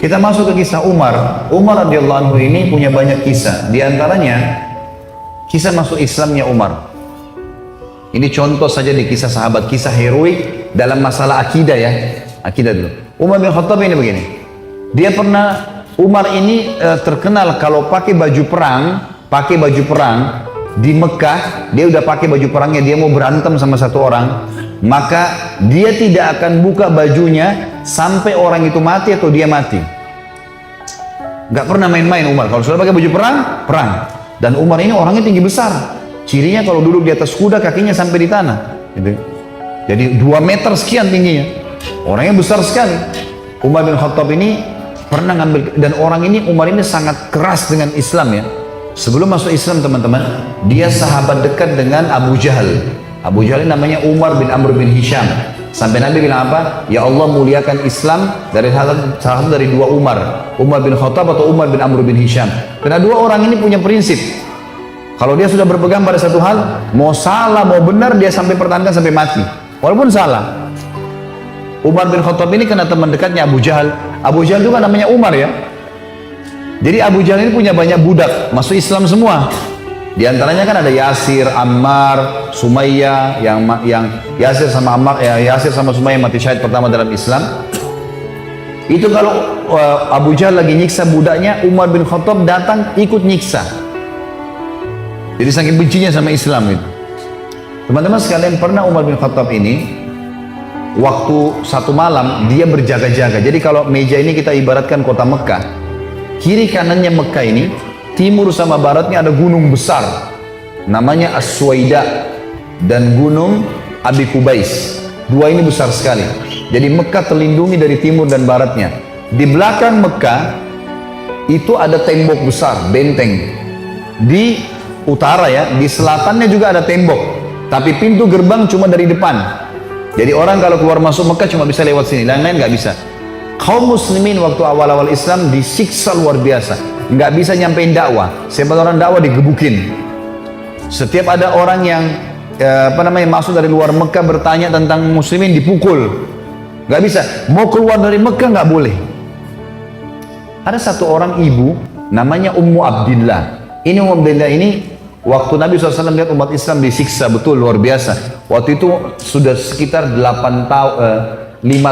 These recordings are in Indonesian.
Kita masuk ke kisah Umar. Umar radhiyallahu anhu ini punya banyak kisah. Di antaranya kisah masuk Islamnya Umar. Ini contoh saja di kisah sahabat, kisah heroik dalam masalah akidah ya. Akidah dulu. Umar bin Khattab ini begini. Dia pernah, Umar ini terkenal kalau pakai baju perang di Mekah, dia udah pakai baju perangnya, dia mau berantem sama satu orang, maka dia tidak akan buka bajunya sampai orang itu mati atau dia mati. Gak pernah main-main Umar. Kalau sudah pakai baju perang, perang. Dan Umar ini orangnya tinggi besar. Cirinya kalau duduk di atas kuda kakinya sampai di tanah. Gitu. Jadi 2 meter sekian tingginya. Orangnya besar sekali. Umar bin Khattab ini pernah ngambil, dan orang ini, Umar ini sangat keras dengan Islam ya. Sebelum masuk Islam teman-teman, dia sahabat dekat dengan Abu Jahal. Abu Jahal ini namanya Umar bin Amr bin Hisham. Sampai Nabi bilang apa? Ya Allah muliakan Islam dari salah satu dari 2 Umar. Umar bin Khattab atau Umar bin Amr bin Hisham. Karena 2 orang ini punya prinsip. Kalau dia sudah berpegang pada satu hal, mau salah mau benar dia sampai pertahankan sampai mati. Walaupun salah. Umar bin Khattab ini kena teman dekatnya Abu Jahal. Abu Jahal juga namanya Umar ya. Jadi Abu Jahal ini punya banyak budak, masuk Islam semua. Di antaranya kan ada Yasir, Ammar, Sumayyah, yang Yasir sama Ammar, Yasir sama Sumayyah mati syahid pertama dalam Islam. Itu kalau Abu Jahal lagi nyiksa budaknya, Umar bin Khattab datang ikut nyiksa. Jadi saking bencinya sama Islam itu. Teman-teman sekalian, pernah Umar bin Khattab ini waktu satu malam dia berjaga-jaga. Jadi kalau meja ini kita ibaratkan kota Mekah, kiri kanannya Mekah ini, timur sama baratnya ada gunung besar namanya As-Suwaida dan gunung Abi Kubais. 2 ini besar sekali. Jadi Mekah terlindungi dari timur dan baratnya. Di belakang Mekah itu ada tembok besar, benteng. Di utara ya, di selatannya juga ada tembok, tapi pintu gerbang cuma dari depan. Jadi orang kalau keluar masuk Mekah cuma bisa lewat sini, lain-lain nggak bisa. Kaum muslimin waktu awal-awal Islam disiksa luar biasa, nggak bisa nyampein dakwah. Siapa orang dakwah digebukin. Setiap ada orang yang masuk dari luar Mekah bertanya tentang muslimin dipukul, nggak bisa. Mau keluar dari Mekah nggak boleh. Ada satu orang ibu namanya Ummu Abdillah. Ini Ummu Abdillah ini waktu Nabi SAW lihat umat Islam disiksa betul luar biasa. Waktu itu sudah sekitar 5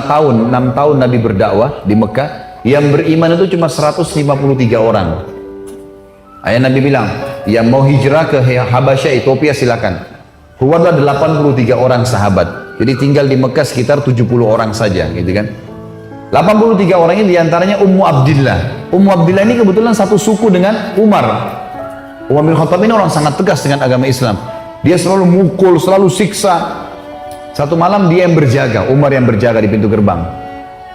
tahun, 6 tahun Nabi berdakwah di Mekah. Yang beriman itu cuma 153 orang. Ayah Nabi bilang, yang mau hijrah ke Habasyah, Ethiopia silakan. Keluarlah 83 orang sahabat. Jadi tinggal di Mekah sekitar 70 orang saja, gitu kan. 83 orang ini diantaranya Ummu Abdillah. Ummu Abdillah ini kebetulan satu suku dengan Umar. Umar bin Khattab ini orang sangat tegas dengan agama Islam. Dia selalu mukul, selalu siksa. Satu malam dia yang berjaga, Umar yang berjaga di pintu gerbang.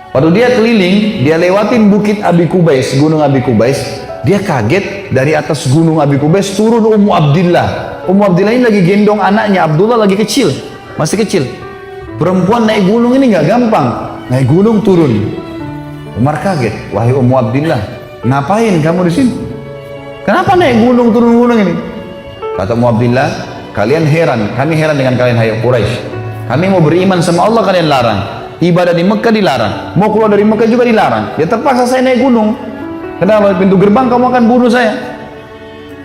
Waktu dia keliling, dia lewatin bukit Abi Kubais, gunung Abi Kubais. Dia kaget, dari atas gunung Abi Kubais turun Ummu Abdillah. Ummu Abdillah ini lagi gendong anaknya, Abdullah lagi kecil, masih kecil. Perempuan naik gunung ini nggak gampang, naik gunung turun. Umar kaget, wahai Ummu Abdillah, ngapain kamu di sini? Kenapa naik gunung turun gunung ini? Kata Ummu Abdillah, kalian heran, kami heran dengan kalian hai Quraisy. Kami mau beriman sama Allah, kalian larang. Ibadah di Mekah dilarang. Mau keluar dari Mekah juga dilarang. Ya terpaksa saya naik gunung. Kenapa pintu gerbang kamu akan bunuh saya?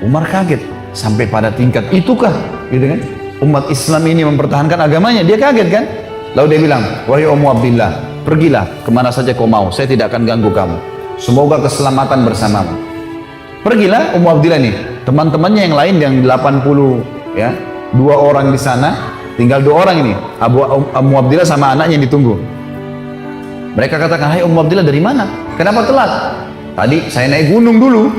Umar kaget. Sampai pada tingkat itukah? Gitu kan? Umat Islam ini mempertahankan agamanya. Dia kaget kan? Lalu dia bilang, wahai Ummu Abdillah, pergilah kemana saja kau mau. Saya tidak akan ganggu kamu. Semoga keselamatan bersamamu. Pergilah Ummu Abdillah nih. Teman-temannya yang lain yang 80 ya, 2 orang di sana. Tinggal 2 orang ini, Ummu Abdillah sama anaknya yang ditunggu. Mereka katakan, hai Ummu Abdillah dari mana? Kenapa telat? Tadi saya naik gunung dulu,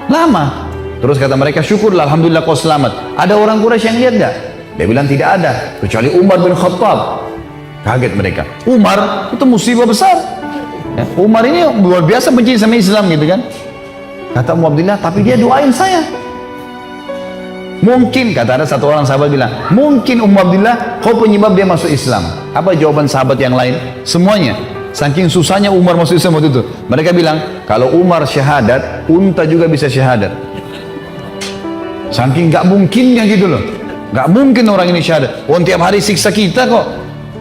lama. Terus kata mereka, syukurlah, alhamdulillah kau selamat. Ada orang Quraisy yang lihat gak? Dia bilang tidak ada, kecuali Umar bin Khattab. Kaget mereka. Umar itu musibah besar. Ya, Umar ini luar biasa benci sama Islam gitu kan. Kata Ummu Abdillah, tapi dia doain saya. Mungkin, kata ada satu orang sahabat bilang, mungkin Ummu Abdillah kau penyebab dia masuk Islam. Apa jawaban sahabat yang lain? Semuanya. Saking susahnya Umar masuk Islam waktu itu. Mereka bilang, kalau Umar syahadat, unta juga bisa syahadat. Saking gak mungkinnya gitu loh. Gak mungkin orang ini syahadat. Oh, tiap hari siksa kita kok.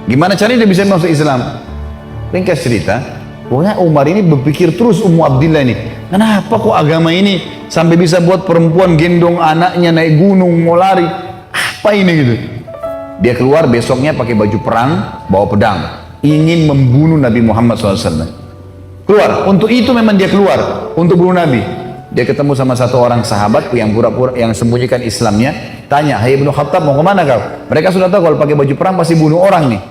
Gimana caranya dia bisa masuk Islam? Ringkas cerita, Pokoknya Umar ini berpikir terus, Ummu Abdillah ini, kenapa kok agama ini sampai bisa buat perempuan gendong anaknya naik gunung mau lari? Apa ini gitu? Dia keluar besoknya pakai baju perang, bawa pedang, ingin membunuh Nabi Muhammad SAW. Keluar, untuk itu memang dia keluar, untuk bunuh Nabi. Dia ketemu sama satu orang sahabat yang pura-pura yang sembunyikan Islamnya, tanya, "Hai Ibnu Khattab, mau kemana kau?" Mereka sudah tahu kalau pakai baju perang pasti bunuh orang nih.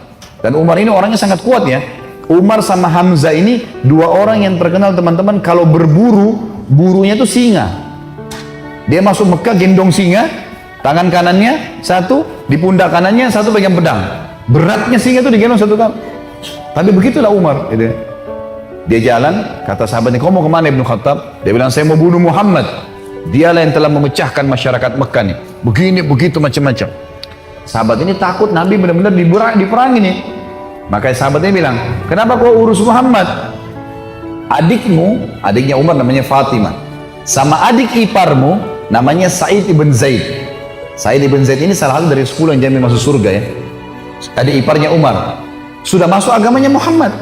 Dan Umar ini orangnya sangat kuat ya. Umar sama Hamzah ini dua orang yang terkenal teman-teman, kalau berburu, burunya tuh singa. Dia masuk Mekah gendong singa, tangan kanannya satu, di pundak kanannya satu pegang pedang. Beratnya singa itu digendong satu kali. Tapi begitulah Umar. Gitu. Dia jalan, kata sahabatnya, "Kau mau kemana Ibnu Khattab?" Dia bilang, "Saya mau bunuh Muhammad. Dialah yang telah memecahkan masyarakat Mekah nih. Begini, begitu, macam-macam." Sahabat ini takut Nabi benar-benar diperangi nih. Maka sahabatnya bilang, "Kenapa kau urus Muhammad? Adikmu," adiknya Umar namanya Fatimah, "sama adik iparmu namanya Sa'id ibn Zaid." Sa'id ibn Zaid ini salah satu dari 10 yang jamin masuk surga ya. Adik iparnya Umar. Sudah masuk agamanya Muhammad.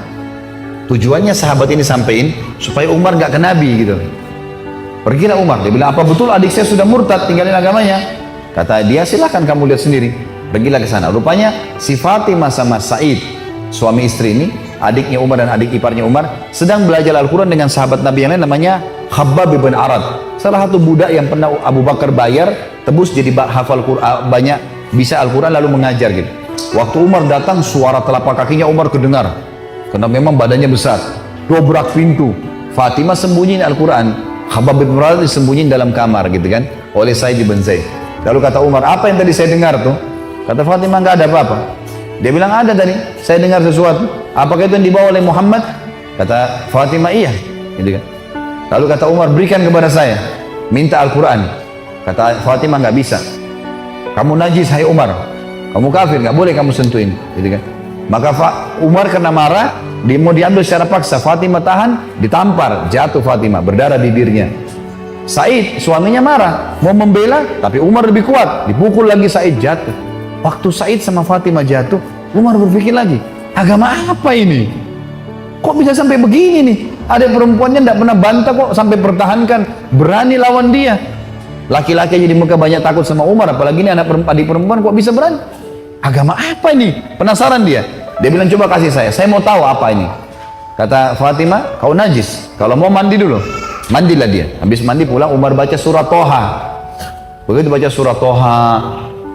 Tujuannya sahabat ini sampaikan supaya Umar nggak ke Nabi gitu. Pergilah Umar, dia bilang, "Apa betul adik saya sudah murtad, tinggalin agamanya?" Kata dia, "Silahkan kamu lihat sendiri." Pergilah ke sana. Rupanya si Fatimah sama Sa'id, suami istri ini, adiknya Umar dan adik iparnya Umar, sedang belajar Al-Quran dengan sahabat Nabi yang lain namanya Khabbab bin Arad. Salah satu budak yang pernah Abu Bakar bayar, tebus jadi hafal Quran, banyak bisa Al-Quran lalu mengajar gitu. Waktu Umar datang, suara telapak kakinya Umar kedengar. Karena memang badannya besar. Dobrak pintu. Fatimah sembunyiin Al-Quran. Khabbab bin Arad disembunyiin dalam kamar gitu kan, oleh Sa'id bin Zaid. Lalu kata Umar, "Apa yang tadi saya dengar tuh?" Kata Fatimah, "Nggak ada apa-apa." Dia bilang, "Ada tadi, saya dengar sesuatu." "Apakah itu yang dibawa oleh Muhammad?" Kata Fatimah, "Iya." Gitu kan. Lalu kata Umar, "Berikan kepada saya, minta Al-Quran." Kata Fatimah, "Nggak bisa. Kamu najis, hai Umar. Kamu kafir, nggak boleh kamu sentuhin." Gitu kan. Maka Umar karena marah, dia mau diambil secara paksa. Fatimah tahan, ditampar, jatuh Fatimah, berdarah bibirnya. Said, suaminya marah, mau membela, tapi Umar lebih kuat, dipukul lagi Said, jatuh. Waktu Said sama Fatimah jatuh, Umar berpikir lagi, agama apa ini? Kok bisa sampai begini nih? Ada perempuannya tidak pernah bantah kok, sampai pertahankan, berani lawan dia. Laki-laki aja di Mekah banyak takut sama Umar, apalagi ini adik perempuan kok bisa berani? Agama apa ini? Penasaran dia. Dia bilang, "Coba kasih saya mau tahu apa ini." Kata Fatimah, "Kau najis, kalau mau mandi dulu." Mandilah dia. Habis mandi pulang, Umar baca surah Toha. Begitu baca surah Toha,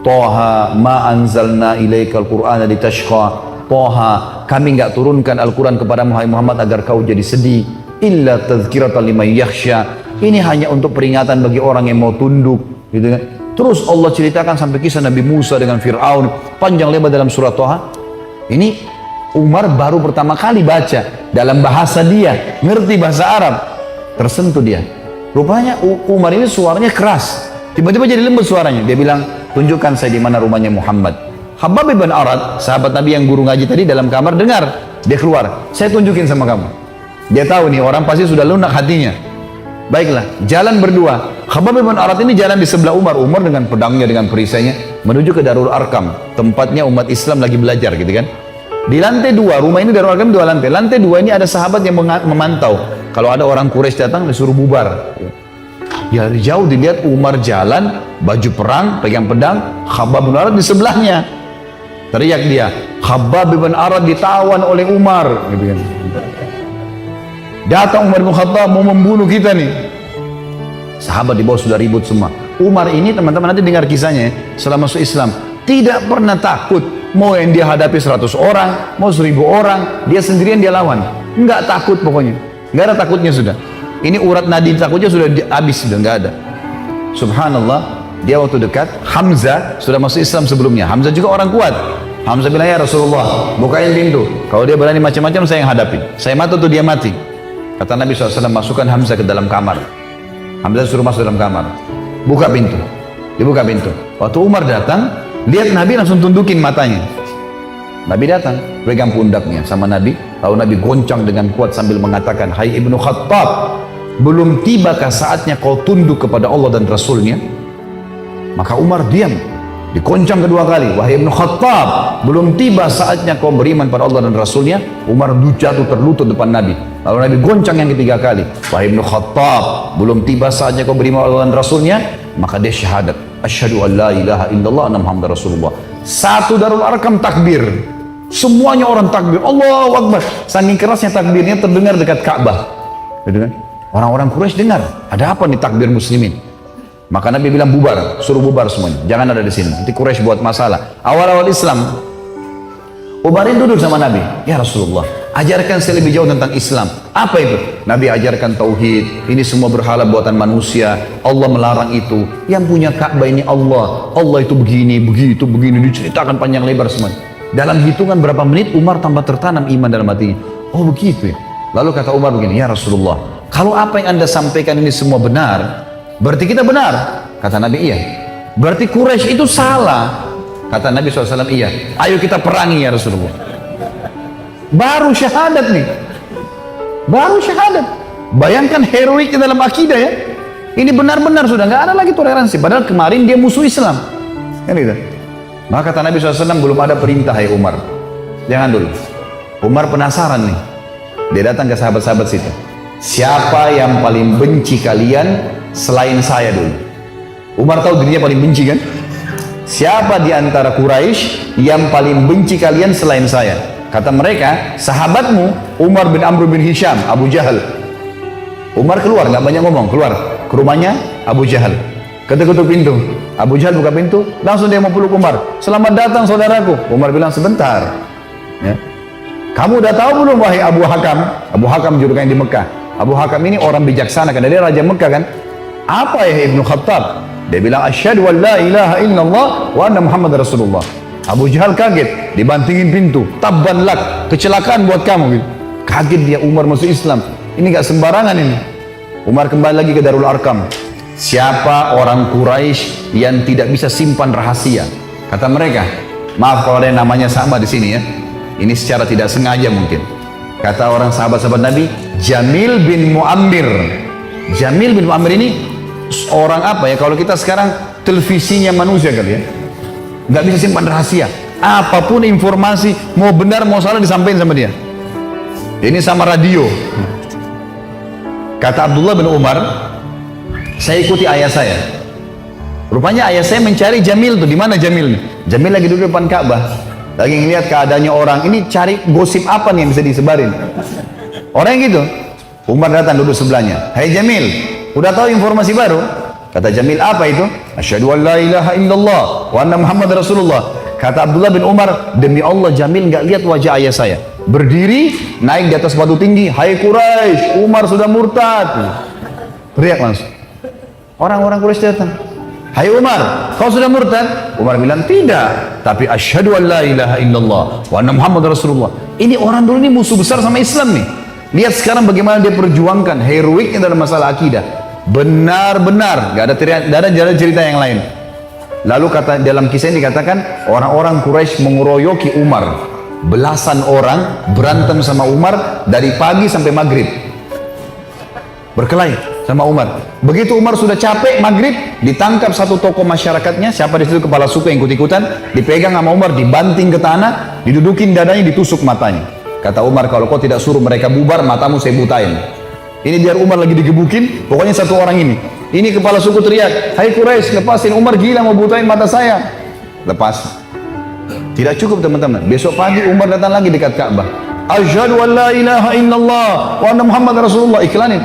Toha ma anzalna ilaikal qur'ana litashqa. Toha, kami enggak turunkan Al-Quran kepada Muhammad agar kau jadi sedih. Illa tadhkiratan liman yakhsha. Ini hanya untuk peringatan bagi orang yang mau tunduk, gitu kan. Terus Allah ceritakan sampai kisah Nabi Musa dengan Fir'aun, panjang lebar dalam surah Toha. Ini Umar baru pertama kali baca dalam bahasa dia, ngerti bahasa Arab, tersentuh dia. Rupanya Umar ini suaranya keras, tiba-tiba jadi lembut suaranya. Dia bilang, "Tunjukkan saya di mana rumahnya Muhammad." Khabbab bin Arad, sahabat Nabi yang guru ngaji tadi dalam kamar dengar, dia keluar, "Saya tunjukin sama kamu." Dia tahu nih orang pasti sudah lunak hatinya. Baiklah, jalan berdua. Khabbab bin Arad ini jalan di sebelah Umar. Umar dengan pedangnya, dengan perisainya menuju ke Darul Arkam, tempatnya umat Islam lagi belajar gitu kan. Di lantai 2, rumah ini Darul Arkam 2 lantai. Lantai 2 ini ada sahabat yang memantau. Kalau ada orang Quraisy datang disuruh bubar. Ya dari jauh dilihat Umar jalan, baju perang, pegang pedang, Khabbab bin Arad di sebelahnya. Teriak dia, "Khabbab bin Arad ditawan oleh Umar." Gitu kan. Datang Umar bin Khattab mau membunuh kita nih. Sahabat di bawah sudah ribut semua. Umar ini teman-teman nanti dengar kisahnya ya, setelah masuk Islam tidak pernah takut. Mau yang dia hadapi 100 orang, mau 1000 orang, dia sendirian dia lawan. Enggak takut pokoknya. Enggak ada takutnya sudah. Ini urat nadi takutnya sudah habis, sudah enggak ada. Subhanallah, dia waktu dekat, Hamzah sudah masuk Islam sebelumnya. Hamzah juga orang kuat. Hamzah bilang, "Ya Rasulullah, bukain pintu. Kalau dia berani macam-macam, saya yang hadapi. Saya mati atau dia mati." Kata Nabi SAW, "Masukkan Hamzah ke dalam kamar." Hamzah suruh masuk dalam kamar. Buka pintu. Dibuka pintu. Waktu Umar datang, lihat Nabi langsung tundukin matanya. Nabi datang, pegang pundaknya sama Nabi. Lalu Nabi goncang dengan kuat sambil mengatakan, "Hai Ibnu Khattab, belum tibakah saatnya kau tunduk kepada Allah dan Rasulnya?" Maka Umar diam. Dikoncang kedua kali, wahai Ibnu Khattab, belum tiba saatnya kau beriman pada Allah dan Rasulnya. Umar jatuh terlutut depan Nabi. Lalu Nabi goncang yang ketiga kali, wahai Ibnu Khattab, belum tiba saatnya kau beriman pada Allah dan Rasulnya. Maka dia syahadat, asyhadu an la ilaha illallah anna Muhammadar Rasulullah. Satu Darul Arqam takbir, semuanya orang takbir, Allahu Akbar. Saking kerasnya takbirnya terdengar dekat Ka'bah. Orang-orang Quraisy dengar, ada apa nih takbir muslimin? Maka Nabi bilang bubar, suruh bubar semuanya, jangan ada di sini. Nanti Quraisy buat masalah. Awal-awal Islam, Ubarin duduk sama Nabi. Ya Rasulullah, ajarkan saya lebih jauh tentang Islam. Apa itu? Nabi ajarkan tauhid. Ini semua berhala buatan manusia. Allah melarang itu. Yang punya Ka'bah ini Allah. Allah itu begini, begitu, begini. Diceritakan panjang lebar semuanya. Dalam hitungan berapa menit Umar tambah tertanam iman dalam hatinya. Oh begitu ya. Lalu kata Umar begini, ya Rasulullah, kalau apa yang anda sampaikan ini semua benar, berarti kita benar. Kata Nabi, iya. Berarti Quraisy itu salah. Kata Nabi SAW, iya. Ayo kita perangi ya Rasulullah. Baru syahadat nih. Baru syahadat. Bayangkan heroiknya dalam akidah ya. Ini benar-benar sudah nggak ada lagi toleransi. Padahal kemarin dia musuh Islam. Kan gitu. Maka kata Nabi SAW, belum ada perintah ya Umar. Jangan dulu. Umar penasaran nih. Dia datang ke sahabat-sahabat situ. Siapa yang paling benci kalian selain saya dulu? Umar tahu dirinya paling benci kan? Siapa di antara Quraisy yang paling benci kalian selain saya? Kata mereka, sahabatmu Umar bin Amr bin Hisham, Abu Jahal. Umar keluar, nggak banyak ngomong, keluar ke rumahnya Abu Jahal. Ketuk-ketuk pintu, Abu Jahal buka pintu, langsung dia mau peluk Umar. Selamat datang saudaraku. Umar bilang sebentar. Ya. Kamu udah tahu belum wahai Abu Hakam? Abu Hakam julukannya di Mekah. Abu Hakam ini orang bijaksana karena dia raja Mekah kan? Apa ya Ibnu Khattab? Dia bilang asyhadu an la ilaha illallah wa anna Muhammadar Rasulullah. Abu Jahal kaget, dibantingin pintu. Tabban lak, kecelakaan buat kamu gitu. Kaget dia, Umar masuk Islam. Ini gak sembarangan ini. Umar kembali lagi ke Darul Arqam. Siapa orang Quraisy yang tidak bisa simpan rahasia? Kata mereka, maaf kalau ada yang namanya sama di sini ya. Ini secara tidak sengaja mungkin. Kata orang sahabat-sahabat Nabi, Jamil bin Muammir. Jamil bin Muammir ini orang apa ya? Kalau kita sekarang televisinya manusia kali ya. Nggak bisa simpan rahasia. Apapun informasi, mau benar mau salah disampaikan sama dia. Ini sama radio. Kata Abdullah bin Umar, saya ikuti ayah saya. Rupanya ayah saya mencari Jamil tuh. Di mana Jamil nih? Jamil lagi duduk depan Ka'bah. Lagi ngeliat keadaannya orang. Ini cari gosip apa nih yang bisa disebarin. Orang yang gitu. Umar datang duduk sebelahnya. Hai Jamil, udah tahu informasi baru? Kata Jamil, apa itu? Asyhadu an la ilaha illallah wa anna Muhammad Rasulullah. Kata Abdullah bin Umar, demi Allah Jamil nggak lihat wajah ayah saya. Berdiri, naik di atas batu tinggi. Hai Quraisy, Umar sudah murtad. Teriak langsung. Orang-orang Quraisy datang. Hai Umar, kau sudah murtad? Umar bilang, tidak. Tapi asyhadu an la ilaha illallah wa anna Muhammad Rasulullah. Ini orang dulu ini musuh besar sama Islam nih. Lihat sekarang bagaimana dia perjuangkan heroiknya dalam masalah akidah. Benar-benar, gak ada jalan cerita yang lain. Lalu dalam kisah ini dikatakan orang-orang Quraisy mengeroyoki Umar. Belasan orang berantem sama Umar dari pagi sampai maghrib. Berkelahi sama Umar. Begitu Umar sudah capek maghrib, ditangkap satu tokoh masyarakatnya. Siapa di situ kepala suku yang ikut-ikutan, dipegang sama Umar, dibanting ke tanah, didudukin dadanya, ditusuk matanya. Kata Umar, kalau kau tidak suruh mereka bubar, matamu saya butain. Ini biar Umar lagi digebukin, pokoknya satu orang ini. Ini kepala suku teriak, hai Quraisy, lepasin, Umar gila mau butain mata saya. Lepas. Tidak cukup teman-teman. Besok pagi Umar datang lagi dekat Ka'bah. Asyhadu an la ilaha illallah wa anna Muhammad Rasulullah. Iklanin.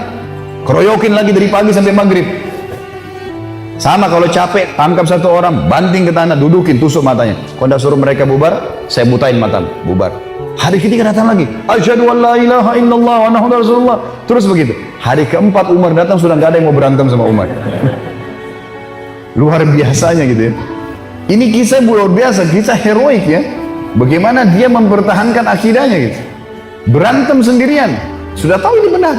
Keroyokin lagi dari pagi sampai maghrib. Sama kalau capek, tangkap satu orang, banting ke tanah, dudukin, tusuk matanya. Kalau tidak suruh mereka bubar, saya butain matamu. Bubar. Hari ketiga datang lagi. Asyhadu an la ilaha illallah wa anna Muhammad Rasulullah. Terus begitu. Hari keempat Umar datang, sudah nggak ada yang mau berantem sama Umar. Luar biasanya gitu ya. Ini kisah luar biasa, kisah heroik ya. Bagaimana dia mempertahankan akidahnya gitu. Berantem sendirian. Sudah tahu ini benar.